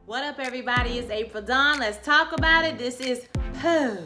What up, everybody? It's April Dawn. Let's talk about it. This is Pose,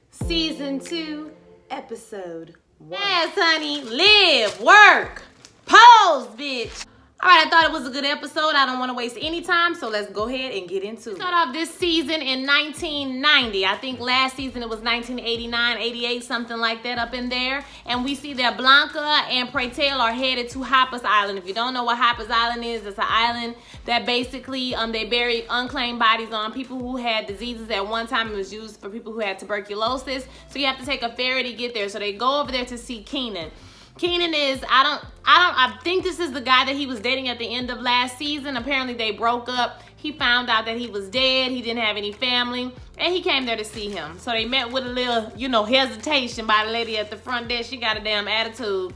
Season 2, Episode 1. Yes, honey. Live, work, pose, bitch. All right, I thought it was a good episode. I don't want to waste any time, so let's go ahead and get into it. Start off this season in 1990. I think last season it was 1989, 88, something like that up in there. And we see that Blanca and Pretel are headed to Hopper's Island. If you don't know what Hopper's Island is, it's an island that basically they bury unclaimed bodies on, people who had diseases at one time. It was used for people who had tuberculosis. So you have to take a ferry to get there. So they go over there to see Keenan. Keenan is, I think this is the guy that he was dating at the end of last season. Apparently they broke up. He found out that he was dead. He didn't have any family. And he came there to see him. So they met with a little, hesitation by the lady at the front desk. She got a damn attitude.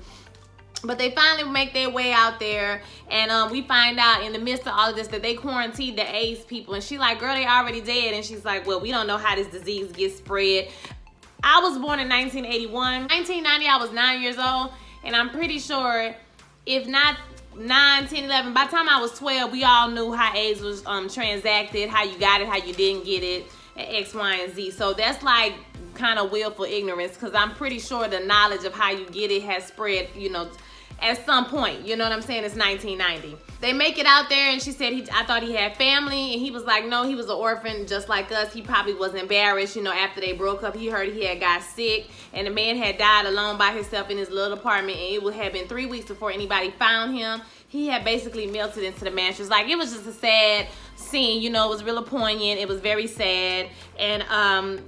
But they finally make their way out there. And we find out in the midst of all of this that they quarantined the AIDS people. And she like, girl, they already dead. And she's like, well, we don't know how this disease gets spread. I was born in 1981. 1990, I was 9 years old. And I'm pretty sure, if not 9, 10, 11, by the time I was 12, we all knew how AIDS was transacted, how you got it, how you didn't get it, and X, Y, and Z. So that's like kind of willful ignorance, because I'm pretty sure the knowledge of how you get it has spread, at some point. You know what I'm saying? It's 1990. They make it out there, and she said, I thought he had family, and he was like, no, he was an orphan just like us. He probably was embarrassed, after they broke up. He heard he had got sick, and the man had died alone by himself in his little apartment, and it would have been 3 weeks before anybody found him. He had basically melted into the mattress. Like, it was just a sad scene, it was really poignant. It was very sad. And,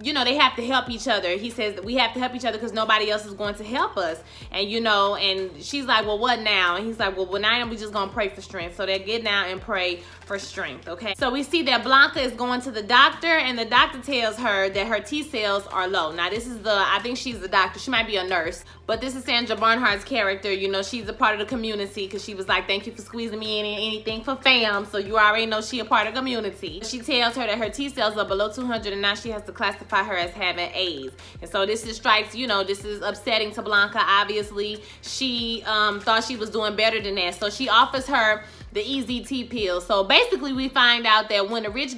they have to help each other. He says that we have to help each other because nobody else is going to help us. And, and she's like, well, what now? And he's like, well, now we just going to pray for strength. So they get down and pray for strength, okay? So we see that Blanca is going to the doctor, and the doctor tells her that her T cells are low. Now, this is I think she's the doctor. She might be a nurse. But this is Sandra Barnhart's character. She's a part of the community because she was like, thank you for squeezing me in anything for fam. So you already know she a part of the community. She tells her that her T cells are below 200, and now she has to classify her as having AIDS. And so this strikes, this is upsetting to Blanca. Obviously, she thought she was doing better than that. So she offers her the EZT pill. So basically we find out that when the rich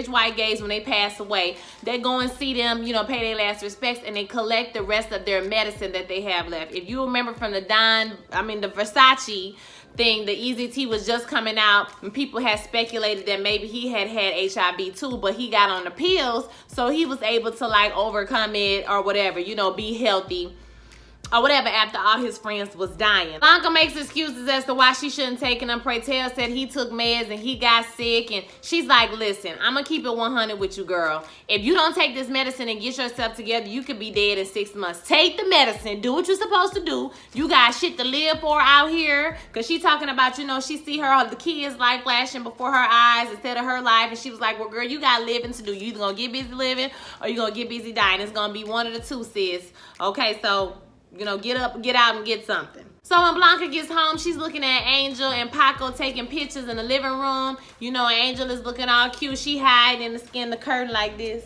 white gays, when they pass away, they go and see them, pay their last respects, and they collect the rest of their medicine that they have left. If you remember from the Versace thing, the EZT was just coming out, and people had speculated that maybe he had HIV too, but he got on the pills, so he was able to like overcome it or whatever, be healthy or whatever after all his friends was dying. Blanca makes excuses as to why she shouldn't take them. Pretel said he took meds and he got sick, and she's like, listen, I'm gonna keep it 100 with you, girl. If you don't take this medicine and get yourself together, you could be dead in 6 months. Take the medicine, do what you're supposed to do. You got shit to live for out here. Cause she talking about, she see the kids life flashing before her eyes instead of her life, and she was like, well, girl, you got living to do. You either gonna get busy living or you gonna get busy dying. It's gonna be one of the two, sis. Okay, so get up, get out, and get something. So when Blanca gets home, she's looking at Angel and Paco taking pictures in the living room. Angel is looking all cute. She hiding in the curtain like this.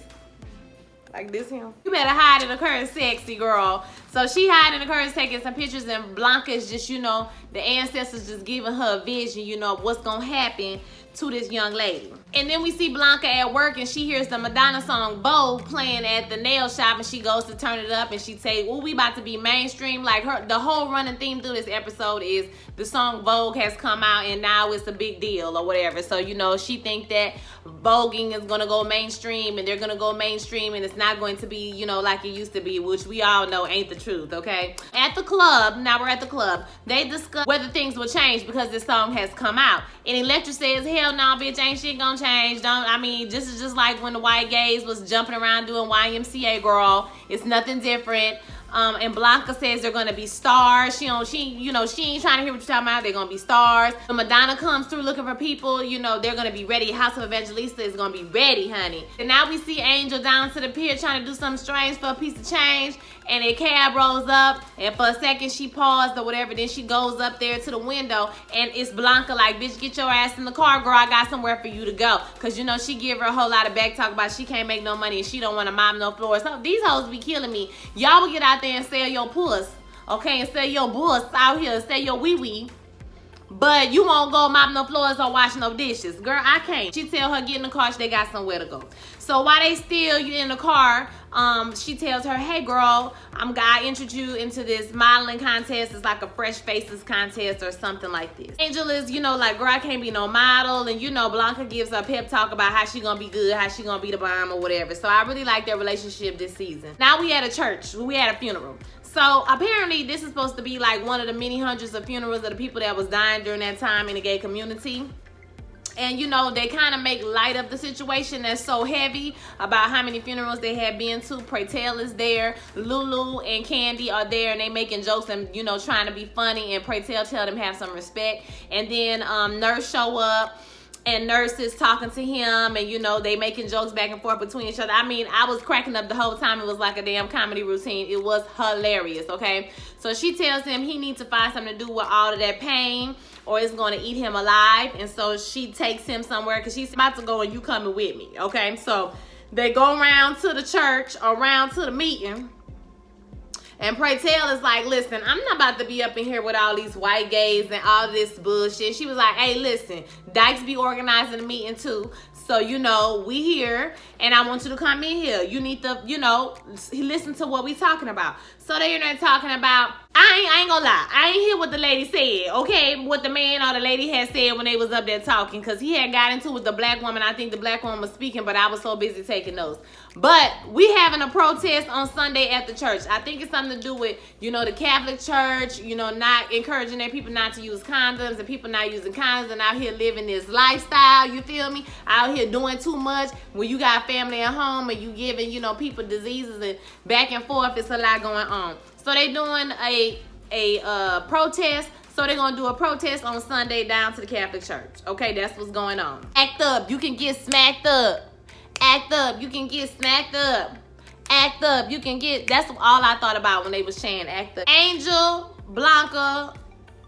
Like this him. You better hide in the curtain, sexy girl. So she hiding in the curtain taking some pictures, and Blanca is just, the ancestors just giving her a vision, of what's gonna happen to this young lady. And then we see Blanca at work, and she hears the Madonna song Vogue playing at the nail shop, and she goes to turn it up, and she say, well, we about to be mainstream. Like the whole running theme through this episode is the song Vogue has come out, and now it's a big deal or whatever. So, she think that voguing is gonna go mainstream, and they're gonna go mainstream, and it's not going to be, like it used to be, which we all know ain't the truth, okay? At the club, now we're at the club, they discuss whether things will change because this song has come out. And Electra says, hell no, bitch, ain't shit gonna change. This is just like when the white gays was jumping around doing YMCA, girl. It's nothing different. And Blanca says they're gonna be stars. She ain't trying to hear what you're talking about. They're gonna be stars. When Madonna comes through looking for people, they're gonna be ready. House of Evangelista is gonna be ready, honey. And now we see Angel down to the pier trying to do something strange for a piece of change. And a cab rolls up, and for a second she paused or whatever. Then she goes up there to the window, and it's Blanca like, bitch, get your ass in the car, girl. I got somewhere for you to go. Cause she give her a whole lot of back talk about she can't make no money and she don't want to mop no floors. So these hoes be killing me. Y'all will get out there and sell your puss, okay, and sell your bus out here, sell your wee-wee. but you won't go mop no floors or wash no dishes. Girl, I can't. She tell her get in the car, they got somewhere to go. So while they still in the car, she tells her, hey girl, I introduced you into this modeling contest. It's like a fresh faces contest or something like this. Angel is, like, girl, I can't be no model. And Blanca gives her a pep talk about how she gonna be good, how she gonna be the bomb or whatever. So I really like their relationship this season. Now we at a church, we at a funeral. So apparently this is supposed to be like one of the many hundreds of funerals of the people that was dying during that time in the gay community. And they kind of make light of the situation that's so heavy about how many funerals they had been to. Praytel is there, Lulu and Candy are there, and they making jokes and trying to be funny. And Praytel tell them have some respect. And then Nurse show up, and Nurse is talking to him, and they making jokes back and forth between each other. I mean, I was cracking up the whole time. It was like a damn comedy routine. It was hilarious. Okay, so she tells him he needs to find something to do with all of that pain, or it's going to eat him alive. And so she takes him somewhere because she's about to go, and you coming with me. Okay, so they go around to the church, around to the meeting. And Praytel is like, listen, I'm not about to be up in here with all these white gays and all this bullshit. She was like, hey, listen, Dykes be organizing the meeting too. So, we here, and I want you to come in here. You need to, listen to what we talking about. So they're in there talking about, I ain't gonna lie, I ain't hear what the lady said, okay? What the man or the lady had said when they was up there talking, because he had got into it with the black woman. I think the black woman was speaking, but I was so busy taking notes. But we having a protest on Sunday at the church. I think it's something to do with, the Catholic Church, not encouraging their people not to use condoms, and people not using condoms and out here living this lifestyle, you feel me? Out here doing too much. When you got family at home and you giving, people diseases and back and forth, it's a lot going on. So they doing a protest. So they're gonna do a protest on Sunday down to the Catholic Church. Okay, that's what's going on. Act up, you can get smacked up. Act up, you can get smacked up. Act up, you can get. That's all I thought about when they was saying act up. Angel, Blanca,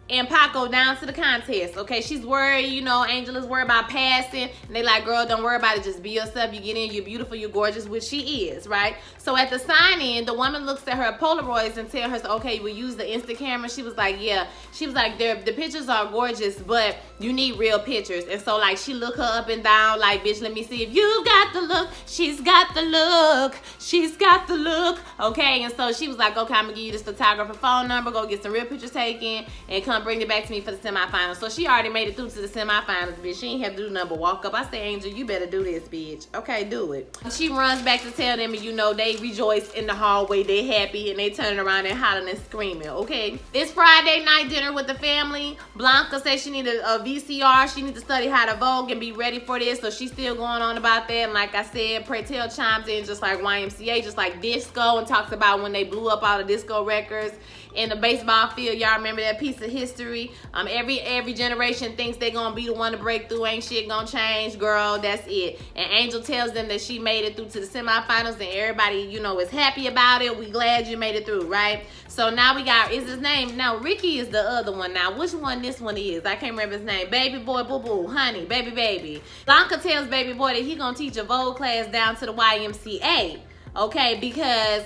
and Paco down to the contest. Okay, she's worried, Angel is worried about passing. And they like, girl, don't worry about it. Just be yourself. You get in, you're beautiful, you're gorgeous, which she is, right? So at the sign-in, the woman looks at her Polaroids and tells her, okay, we'll use the Insta camera. She was like, yeah. She was like, the pictures are gorgeous, but you need real pictures. And so, like, she looked her up and down, like, bitch, let me see if you got the look. She's got the look. She's got the look. Okay, and so she was like, okay, I'm gonna give you this photographer phone number. Go get some real pictures taken and come bring it back to me for the semifinals. So she already made it through to the semifinals, bitch. She ain't have to do nothing but walk up. I say, Angel, you better do this, bitch. Okay, do it. She runs back to tell them, and they rejoice in the hallway. They happy, and they turn around and hollering and screaming, okay? It's Friday night dinner with the family. Blanca says she needed a VCR. She needs to study how to Vogue and be ready for this. So she's still going on about that. And like I said, Praytel chimes in just like YMCA, just like disco, and talks about when they blew up all the disco records in the baseball field. Y'all remember that piece of history? Every generation thinks they're gonna be the one to break through. Ain't shit gonna change, girl. That's it. And Angel tells them that she made it through to the semifinals, and everybody, is happy about it. We glad you made it through, right? So now we got, is his name? Now Ricky is the other one. Now which one this one is? I can't remember his name. Baby boy, boo boo, honey, baby. Blanca tells baby boy that he gonna teach a Vogue class down to the YMCA, okay? Because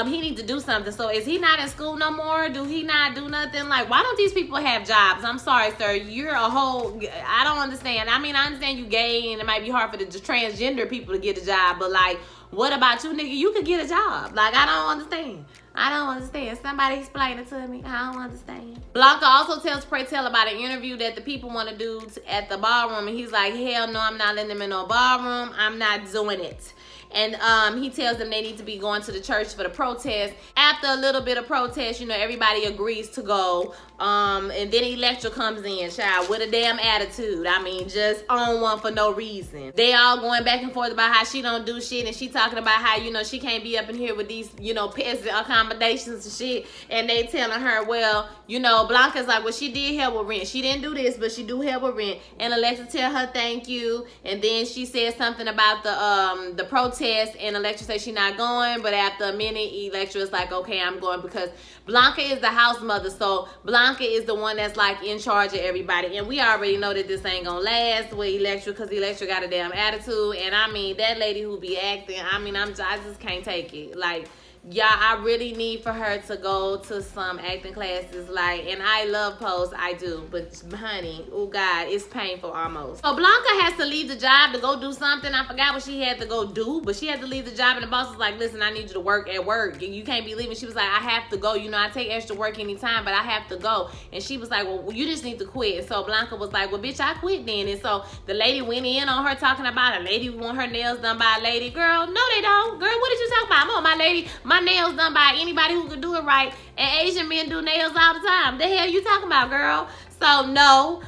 he needs to do something. So is he not in school no more? Do he not do nothing? Like, why don't these people have jobs? I'm sorry, sir. You're a whole, I don't understand. I mean, I understand you gay and it might be hard for the transgender people to get a job, but like, what about you, nigga? You could get a job. Like, I don't understand. I don't understand. Somebody explain it to me. I don't understand. Blanca also tells Praytel about an interview that the people want to do at the ballroom, and he's like, hell no, I'm not letting them in no ballroom. I'm not doing it. And he tells them they need to be going to the church for the protest. After a little bit of protest, everybody agrees to go. And then Electra comes in, child, with a damn attitude. I mean, just on one for no reason. They all going back and forth about how she don't do shit, and she talking about how, she can't be up in here with these, peasant accommodations and shit. And they telling her, well, Blanca's like, well, she did help with rent. She didn't do this, but she do help with rent. And Alexa tell her thank you. And then she said something about the protest, and Electra said she not going. But after a minute, Electra is like, okay, I'm going, because Blanca is the house mother. So Blanca is the one that's like in charge of everybody. And we already know that this ain't gonna last with Electra, because Electra got a damn attitude. And I mean, that lady who be acting, I mean, I just can't take it. Like, Yeah, I really need for her to go to some acting classes. Like, and I love Pose, I do. But honey, oh God, it's painful almost. So Blanca has to leave the job to go do something. I forgot what she had to go do, but she had to leave the job, and the boss was like, listen, I need you to work at work. You can't be leaving. She was like, I have to go. You know, I take extra work anytime, but I have to go. And she was like, well, you just need to quit. So Blanca was like, well, bitch, I quit then. And so the lady went in on her talking about a lady who want her nails done by a lady. Girl, no they don't. Girl, what did you talk about? I'm on my lady. My nails done by anybody who can do it right, and Asian men do nails all the time. The hell you talking about, girl? So no,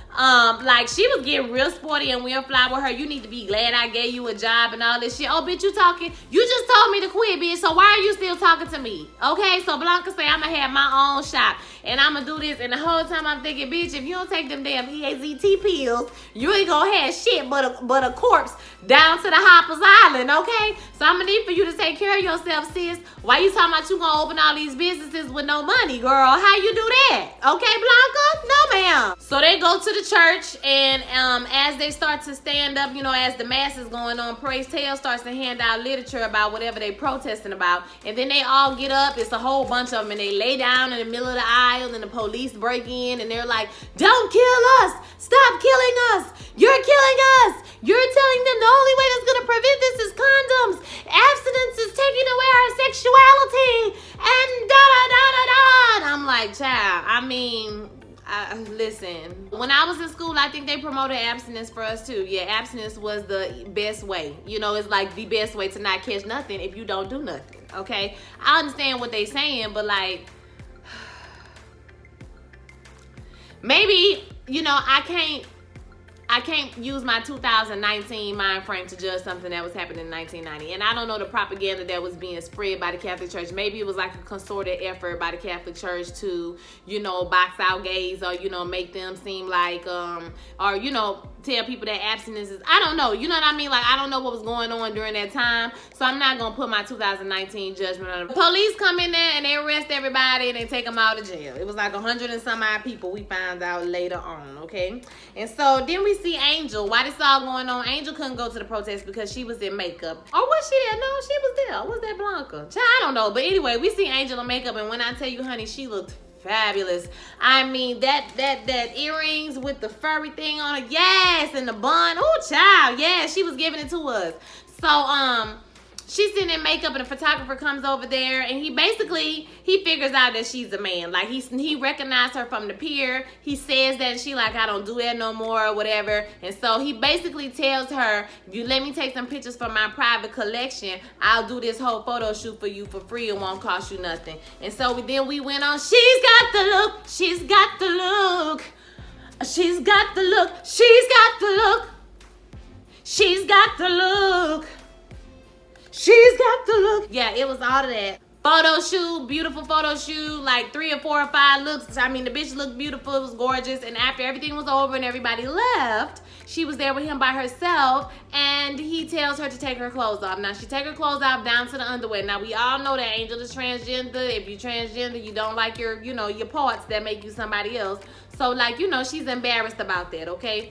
like she was getting real sporty and we'll fly with her. You need to be glad I gave you a job and all this shit. Oh, bitch, you talking? You just told me to quit, bitch. So why are you still talking to me? Okay, so Blanca say I'm gonna have my own shop and I'm gonna do this. And the whole time I'm thinking, bitch, if you don't take them damn EAZT pills, you ain't gonna have shit but a corpse down to the Hoppers Island. Okay, so I'm gonna need for you to take care of yourself, sis. Why you talking about you gonna open all these businesses with no money, girl? How you do that? Okay, Blanca? No, ma'am. So they go to the church, and as they start to stand up, you know, as the mass is going on, Praise Tale starts to hand out literature about whatever they protesting about, and then they all get up. It's a whole bunch of them, and they lay down in the middle of the aisle, and the police break in, and they're like, don't kill us! Stop killing us! You're killing us! You're telling them the only way that's gonna prevent this is condoms. Abstinence is taking away our sexuality, and da-da-da-da-da. And I'm like, child, I mean, listen, when I was in school, I think they promoted abstinence for us too. Yeah, abstinence was the best way. You know, it's like the best way to not catch nothing if you don't do nothing, okay? I understand what they saying, but like, maybe, you know, I can't use my 2019 mind frame to judge something that was happening in 1990. And I don't know the propaganda that was being spread by the Catholic Church. Maybe it was like a concerted effort by the Catholic Church to, you know, box out gays, or, you know, make them seem like, or, you know, tell people that abstinence is, I don't know. You know what I mean? Like, I don't know what was going on during that time. So I'm not going to put my 2019 judgment on it. The police come in there and they arrest everybody and they take them out of jail. It was like 100 and some odd people, we found out later on, okay? And so then we see Angel. Why this all going on? Angel couldn't go to the protest because she was in makeup. Or was she there? No, she was there. Was that Blanca? Child, I don't know. But anyway, we see Angel in makeup, and when I tell you, honey, she looked fabulous. I mean, that earrings with the furry thing on it, yes, and the bun. Oh, child, yeah, she was giving it to us. So, she's sitting in makeup, and the photographer comes over there, and he figures out that she's a man. Like, he recognized her from the pier. He says that, and she like, I don't do that no more, or whatever. And so he basically tells her, if you let me take some pictures from my private collection, I'll do this whole photo shoot for you for free. It won't cost you nothing. And so then we went on, she's got the look, she's got the look, she's got the look, she's got the look, she's got the look. She's got the look. Yeah, it was all of that. Photo shoot, beautiful photo shoot, like 3 or 4 or 5 looks. I mean, the bitch looked beautiful. It was gorgeous. And after everything was over and everybody left, she was there with him by herself, and he tells her to take her clothes off. Now, she take her clothes off down to the underwear. Now, we all know that Angel is transgender. If you're transgender, you don't like your, you know, your parts that make you somebody else. So, like, you know, she's embarrassed about that, okay?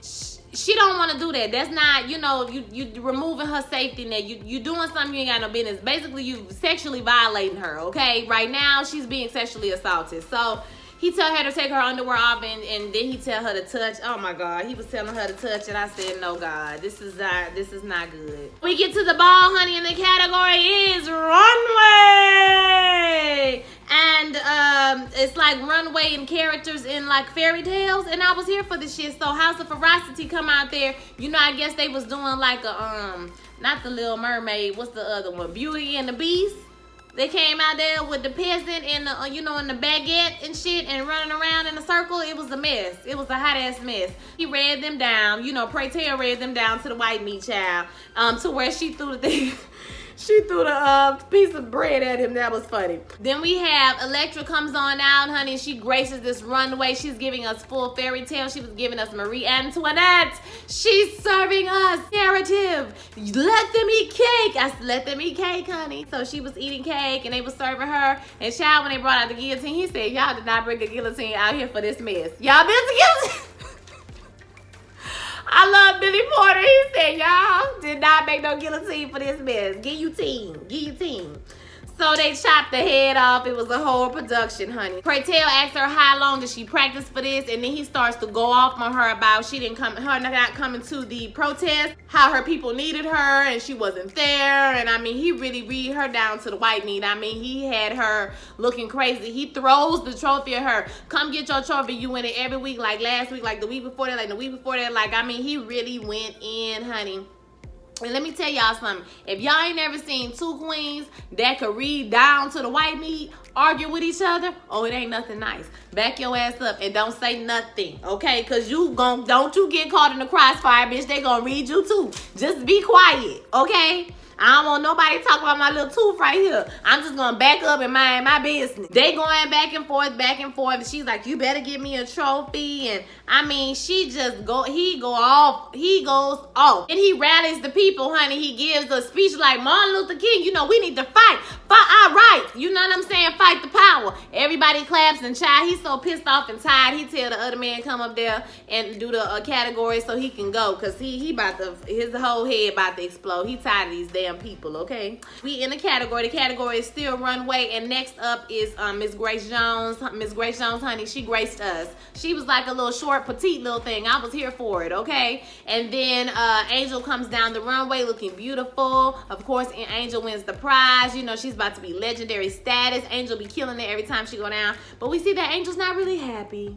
She don't want to do that. That's not, you know, you removing her safety net. You doing something you ain't got no business. Basically, you sexually violating her, okay? Right now, she's being sexually assaulted. So he tell her to take her underwear off, and then he tell her to touch. Oh my God, he was telling her to touch, and I said, no, God, this is not good. We get to the ball, honey, and the category is runway. And it's like runway and characters in like fairy tales, and I was here for this shit. So House of Ferocity come out there. You know, I guess they was doing like a not the Little Mermaid. What's the other one? Beauty and the Beast. They came out there with the peasant and the, you know, and the baguette and shit, and running around in a circle. It was a mess. It was a hot ass mess. He read them down. You know, Pray Tell read them down to the white meat child, to where she threw the thing. She threw the piece of bread at him. That was funny. Then we have Electra comes on out, honey. She graces this runway. She's giving us full fairy tale. She was giving us Marie Antoinette. She's serving us narrative. Let them eat cake. I said, let them eat cake, honey. So she was eating cake, and they was serving her. And child, when they brought out the guillotine, he said, y'all did not bring a guillotine out here for this mess. Y'all built a guillotine. I love Billy Porter. He said, y'all did not make no guillotine for this mess. Guillotine. So they chopped the head off. It was a whole production, honey. Pray tell asked her how long did she practice for this, and then he starts to go off on her about her not coming to the protest, how her people needed her and she wasn't there. And I mean, he really read her down to the white meat. I mean, he had her looking crazy. He throws the trophy at her. Come get your trophy. You win it every week, like last week, like the week before that, like the week before that. Like, I mean, he really went in, honey. And let me tell y'all something. If y'all ain't never seen two queens that could read down to the white meat argue with each other, oh, it ain't nothing nice. Back your ass up and don't say nothing, okay? Because don't you get caught in the crossfire, bitch. They gonna read you too. Just be quiet, okay? I don't want nobody to talk about my little tooth right here. I'm just gonna back up and mind my business. They going back and forth, back and forth. She's like, you better give me a trophy. And I mean, he goes off. And he rallies the people, honey. He gives a speech like Martin Luther King, you know, we need to fight for our rights. You know what I'm saying? Fight the power. Everybody claps and child. He's so pissed off and tired. He tell the other man come up there and do the category so he can go. Cause he his whole head about to explode. He tired of these damn people, okay? We in the category. The category is still runway, and next up is Miss Grace Jones. Miss Grace Jones, honey, she graced us. She was like a little short, petite little thing. I was here for it, okay? And then Angel comes down the runway looking beautiful. Of course, Angel wins the prize. You know, she's about to be legendary status. Angel be killing it every time she go down. But we see that Angel's not really happy.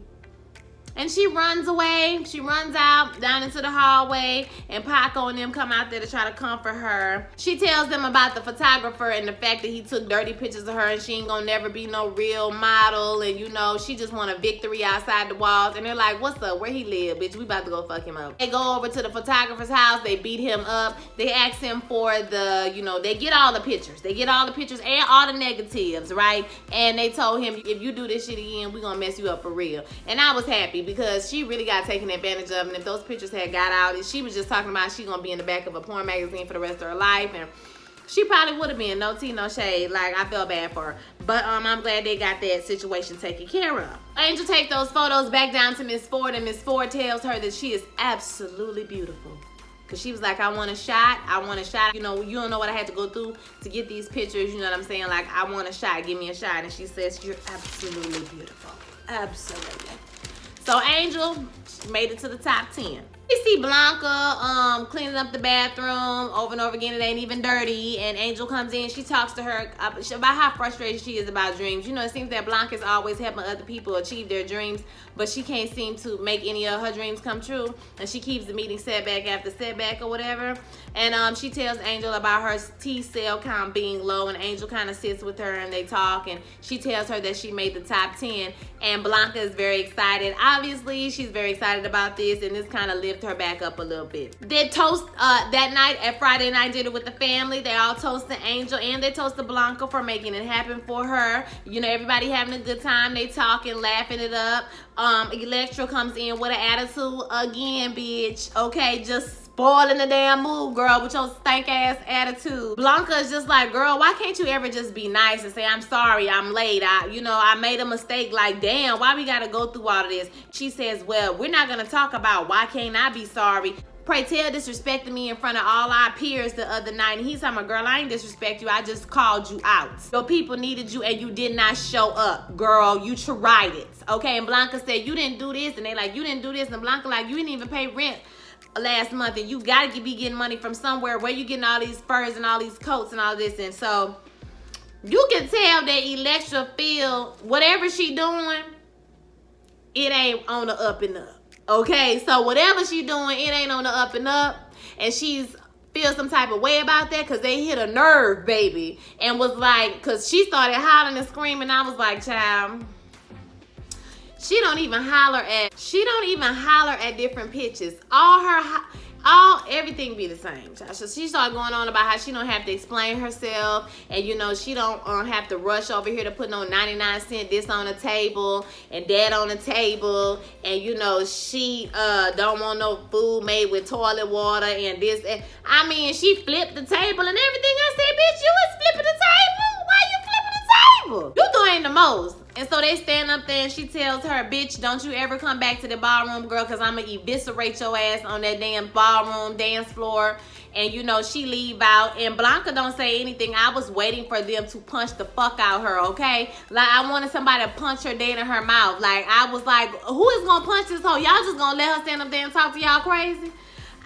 And she runs away. She runs out down into the hallway, and Paco and them come out there to try to comfort her. She tells them about the photographer and the fact that he took dirty pictures of her and she ain't gonna never be no real model. And you know, she just want a victory outside the walls. And they're like, what's up? Where he live, bitch? We about to go fuck him up. They go over to the photographer's house. They beat him up. They ask him for they get all the pictures. They get all the pictures and all the negatives, right? And they told him, if you do this shit again, we gonna mess you up for real. And I was happy, because she really got taken advantage of, and if those pictures had got out, she was just talking about she gonna be in the back of a porn magazine for the rest of her life, and she probably would have been. No tea, no shade. Like, I felt bad for her, but I'm glad they got that situation taken care of. Angel take those photos back down to Miss Ford, and Miss Ford tells her that she is absolutely beautiful. Cause she was like, I want a shot. You know, you don't know what I had to go through to get these pictures. You know what I'm saying? Like, I want a shot. Give me a shot. And she says, you're absolutely beautiful. Absolutely. So Angel made it to the top 10. We see Blanca cleaning up the bathroom over and over again. It ain't even dirty. And Angel comes in. She talks to her about how frustrated she is about dreams. You know, it seems that Blanca is always helping other people achieve their dreams, but she can't seem to make any of her dreams come true. And she keeps the meeting setback after setback or whatever. And she tells Angel about her T cell count being low. And Angel kind of sits with her and they talk. And she tells her that she made the top 10. And Blanca is very excited. Obviously, she's very excited about this. And this kind of lifted her back up a little bit. They toast that night at Friday night dinner with the family. They all toasted Angel and they toasted Blanca for making it happen for her. You know, everybody having a good time. They talking, laughing it up. Electra comes in with an attitude again, bitch. Okay, just spoiling the damn mood, girl, with your stank ass attitude. Blanca is just like, girl, why can't you ever just be nice and say, I'm sorry, I'm late. I made a mistake. Like, damn, why we gotta go through all of this? She says, well, we're not gonna talk about why can't I be sorry. Pray tell disrespected me in front of all our peers the other night. And he's talking, girl, I ain't disrespect you. I just called you out. Your people needed you and you did not show up. Girl, you tried it. Okay, and Blanca said, you didn't do this. And they like, you didn't do this. And Blanca like, you didn't even pay rent last month. And you gotta be getting money from somewhere. Where you getting all these furs and all these coats and all this. And so you can tell that Electra feel whatever she doing, it ain't on the up and up. Okay, so whatever she doing, it ain't on the up and up. And she's feel some type of way about that because they hit a nerve, baby. And was like, because she started hollering and screaming. I was like, child, she don't even holler at different pitches. Everything be the same. So she started going on about how she don't have to explain herself, and you know she don't have to rush over here to put no 99-cent this on the table and that on the table, and you know she don't want no food made with toilet water and this. And I mean, she flipped the table and everything. I said, bitch, you was flipping the table. Why you flipping the people. You doing the most. And so they stand up there and she tells her, bitch, don't you ever come back to the ballroom, girl, because I'm going to eviscerate your ass on that damn ballroom dance floor. And, you know, she leave out. And Blanca don't say anything. I was waiting for them to punch the fuck out her, okay? Like, I wanted somebody to punch her dead in her mouth. Like, I was like, who is going to punch this hoe? Y'all just going to let her stand up there and talk to y'all crazy?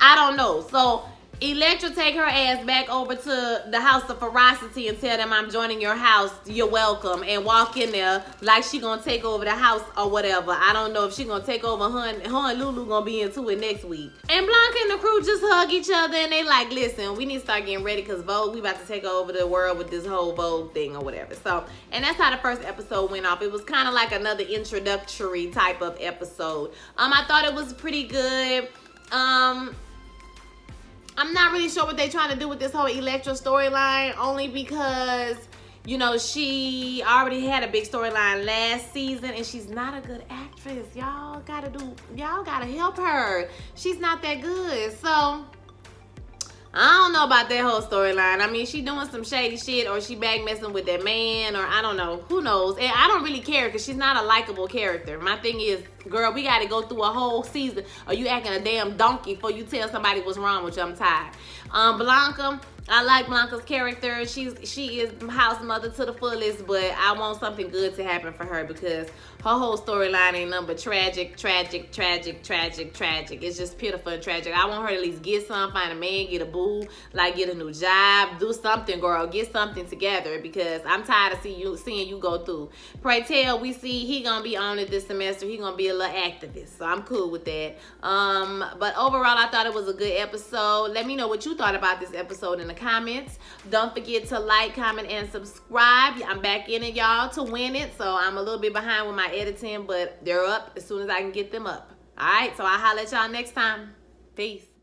I don't know. So Electra take her ass back over to the House of Ferocity and tell them, I'm joining your house, you're welcome, and walk in there like she gonna take over the house or whatever. I don't know if she gonna take over. Her and Lulu gonna be into it next week. And Blanca and the crew just hug each other and they like, listen, we need to start getting ready because Vogue, we about to take over the world with this whole Vogue thing or whatever. So, and that's how the first episode went off. It was kind of like another introductory type of episode. I thought it was pretty good. I'm not really sure what they're trying to do with this whole Electra storyline, only because, you know, she already had a big storyline last season and she's not a good actress. Y'all gotta help her. She's not that good. So I don't know about that whole storyline. I mean, she doing some shady shit or she back messing with that man or I don't know. Who knows? And I don't really care because she's not a likable character. My thing is, girl, we got to go through a whole season or you acting a damn donkey before you tell somebody what's wrong with you. I'm tired. Blanca, I like Blanca's character. She is house mother to the fullest, but I want something good to happen for her because her whole storyline ain't nothing but tragic. It's just pitiful and tragic. I want her to at least get some, find a man, get a boo, like get a new job, do something, girl. Get something together because I'm tired of seeing you go through. Pray tell, we see he gonna be on it this semester. He gonna be a little activist, so I'm cool with that. But overall, I thought it was a good episode. Let me know what you thought about this episode in the comments. Don't forget to like, comment, and subscribe. I'm back in it, y'all, to win it. So I'm a little bit behind with my editing, but they're up as soon as I can get them up. All right, so I'll holler at y'all next time. Peace.